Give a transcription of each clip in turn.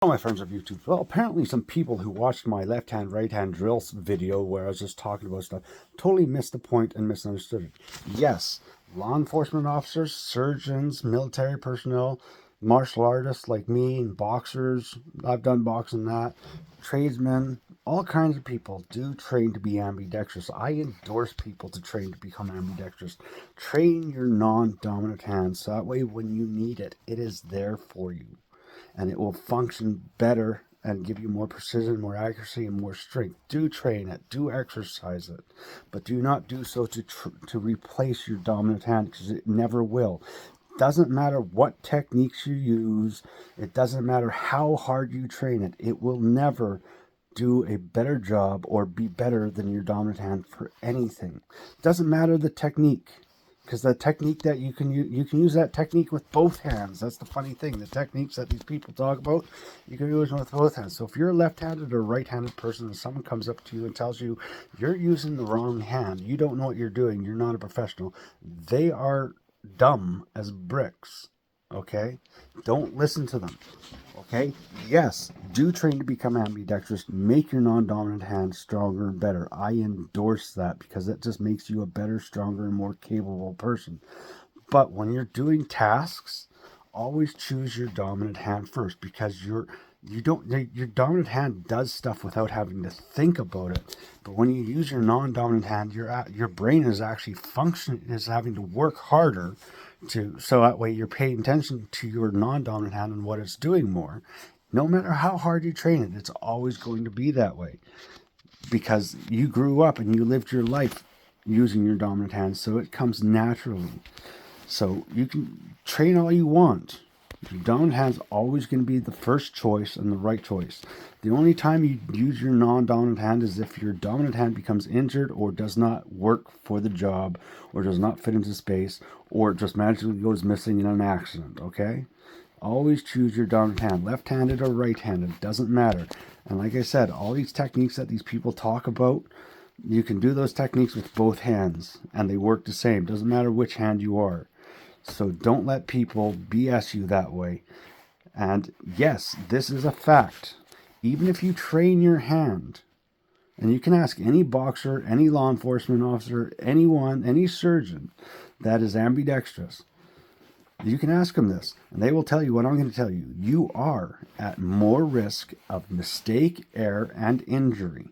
Hello, my friends of YouTube. Well, apparently some people who watched my left-hand, right-hand drills video where I was just talking about stuff totally missed the point and misunderstood it. Yes, law enforcement officers, surgeons, military personnel, martial artists like me, and boxers, I've done boxing that, tradesmen, all kinds of people do train to be ambidextrous. I endorse people to train to become ambidextrous. Train your non-dominant hand so that way when you need it, it is there for you and it will function better and give you more precision, more accuracy, and more strength. Do train it, do exercise it, but do not do so to replace your dominant hand, because it never will. Doesn't matter what techniques you use, it doesn't matter how hard you train it, it will never do a better job or be better than your dominant hand for anything. Doesn't matter the technique, because the technique that you can use that technique with both hands. That's the funny thing. The techniques that these people talk about, you can use them with both hands. So if you're a left-handed or right-handed person and someone comes up to you and tells you you're using the wrong hand, you don't know what you're doing, you're not a professional, they are dumb as bricks. Okay? Don't listen to them. Okay? Yes, do train to become ambidextrous. Make your non-dominant hand stronger and better. I endorse that because it just makes you a better, stronger, and more capable person. But when you're doing tasks, always choose your dominant hand first, because your dominant hand does stuff without having to think about it. But when you use your non-dominant hand, your brain is actually having to work harder so that way you're paying attention to your non-dominant hand and what it's doing more. No matter how hard you train it, it's always going to be that way, because you grew up and you lived your life using your dominant hand, so it comes naturally. So you can train all you want. Your dominant hand's always going to be the first choice and the right choice. The only time you use your non-dominant hand is if your dominant hand becomes injured or does not work for the job or does not fit into space or it just magically goes missing in an accident, okay? Always choose your dominant hand, left-handed or right-handed, doesn't matter. And like I said, all these techniques that these people talk about, you can do those techniques with both hands and they work the same. Doesn't matter which hand you are. So don't let people BS you that way. And yes, this is a fact. Even if you train your hand, and you can ask any boxer, any law enforcement officer, anyone, any surgeon that is ambidextrous, you can ask them this, and they will tell you what I'm going to tell you. You are at more risk of mistake, error, and injury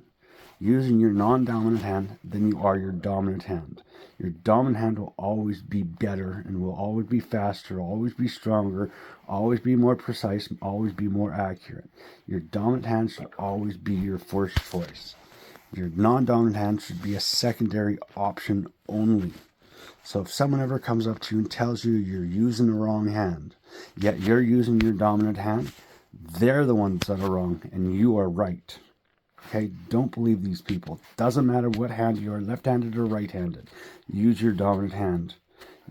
using your non-dominant hand than you are your dominant hand. Your dominant hand will always be better and will always be faster, always be stronger, always be more precise, always be more accurate. Your dominant hand should always be your first choice. Your non-dominant hand should be a secondary option only. So if someone ever comes up to you and tells you you're using the wrong hand, yet you're using your dominant hand, they're the ones that are wrong and you are right. Okay, don't believe these people. Doesn't matter what hand you are, left-handed or right-handed. Use your dominant hand.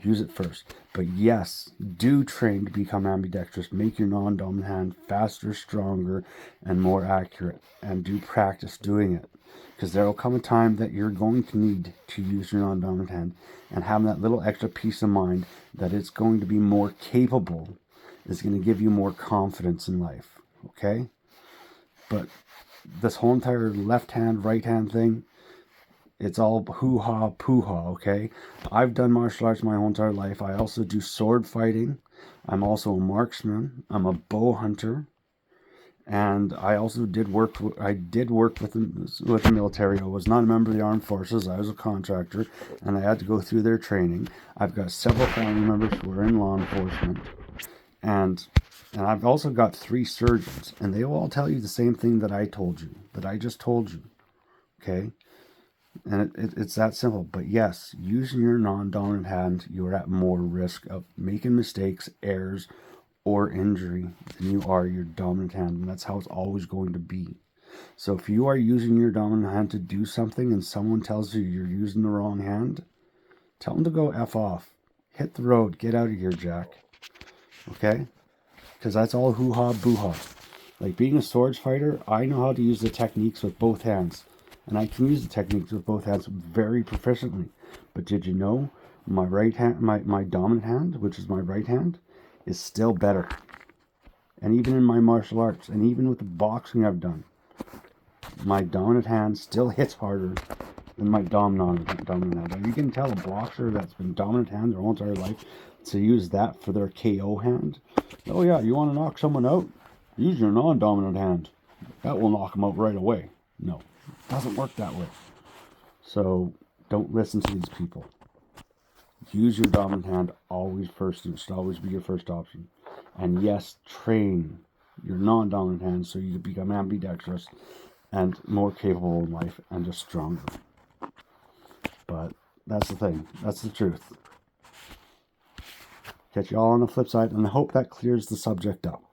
Use it first. But yes, do train to become ambidextrous. Make your non-dominant hand faster, stronger, and more accurate. And do practice doing it. Because there will come a time that you're going to need to use your non-dominant hand. And having that little extra peace of mind that it's going to be more capable is going to give you more confidence in life. Okay? But this whole entire left hand, right hand thing, it's all hoo-ha, poo-ha, okay? I've done martial arts my whole entire life. I also do sword fighting. I'm also a marksman. I'm a bow hunter. And I also did work with the military. I was not a member of the armed forces. I was a contractor, and I had to go through their training. I've got several family members who are in law enforcement. And I've also got 3 surgeons, and they will all tell you the same thing that I told you, that I just told you, okay? And it's that simple. But yes, using your non-dominant hand, you're at more risk of making mistakes, errors, or injury than you are your dominant hand, and that's how it's always going to be. So if you are using your dominant hand to do something and someone tells you you're using the wrong hand, tell them to go F off. Hit the road. Get out of here, Jack. Okay? Because that's all hoo-ha, boo-ha. Like being a swords fighter, I know how to use the techniques with both hands. And I can use the techniques with both hands very proficiently. But did you know my right hand, my dominant hand, which is my right hand, is still better. And even in my martial arts, and even with the boxing I've done, my dominant hand still hits harder than my dominant hand. And you can tell a boxer that's been dominant hand their whole entire life to use that for their KO hand. Oh yeah, you want to knock someone out? Use your non-dominant hand. That will knock them out right away. No, it doesn't work that way. So don't listen to these people. Use your dominant hand always first. It should always be your first option. And yes, train your non-dominant hand so you become ambidextrous and more capable in life and just stronger. But that's the thing. That's the truth. Catch you all on the flip side, and I hope that clears the subject up.